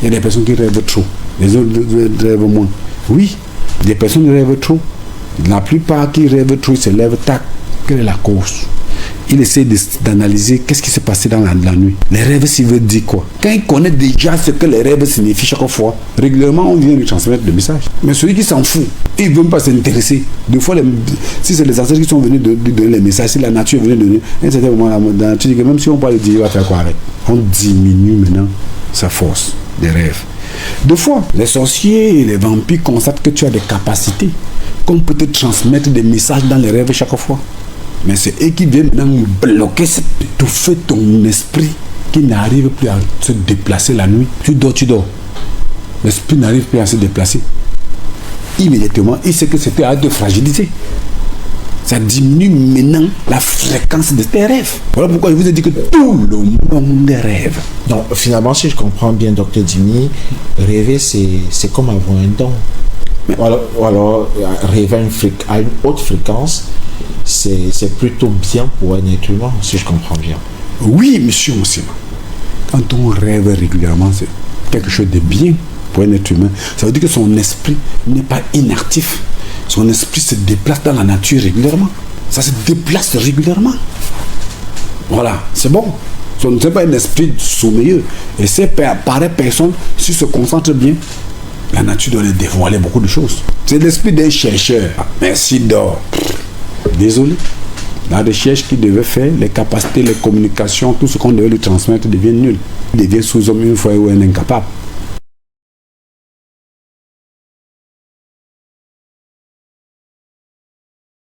Il y a des personnes qui rêvent trop, les autres rêvent moins. Oui, des personnes rêvent trop. La plupart qui rêvent trop, ils se lèvent, tac, quelle est la cause? Il essaie d'analyser qu'est-ce qui s'est passé dans la nuit. Les rêves, s'il veut dire quoi? Quand il connaît déjà ce que les rêves signifient chaque fois, régulièrement, on vient lui transmettre le message. Mais celui qui s'en fout, il ne veut pas s'intéresser. Des fois, si c'est les ancêtres qui sont venus donner les messages, si la nature est venue donner, à un certain moment, la nature dit que même si on parle de Dieu, il va faire quoi avec? On diminue maintenant sa force des rêves. Deux fois, les sorciers et les vampires constatent que tu as des capacités, qu'on peut te transmettre des messages dans les rêves chaque fois. Mais c'est eux qui viennent maintenant bloquer, étouffer ton esprit qui n'arrive plus à se déplacer la nuit. Tu dors. L'esprit n'arrive plus à se déplacer. Immédiatement, il sait que c'était à te fragiliser. Ça diminue maintenant la fréquence de tes rêves. Voilà pourquoi je vous ai dit que tout le monde rêve. Donc finalement, si je comprends bien, Dr Dimi, rêver c'est comme avoir un don. Ou alors rêver à une haute fréquence, c'est plutôt bien pour un être humain, si je comprends bien. Oui, monsieur Moussima. Quand on rêve régulièrement, c'est quelque chose de bien pour un être humain. Ça veut dire que son esprit n'est pas inactif. Son esprit se déplace dans la nature régulièrement. Ça se déplace régulièrement. Voilà, c'est bon. Ce n'est pas un esprit sommeilleux. Et ces pareilles personnes, s'ils se concentrent bien, la nature doit les dévoiler beaucoup de choses. C'est l'esprit d'un chercheur. Merci d'or. Désolé. La recherche qu'il devait faire, les capacités, les communications, tout ce qu'on devait lui transmettre devient nul. Il devient sous-homme une fois ou un incapable.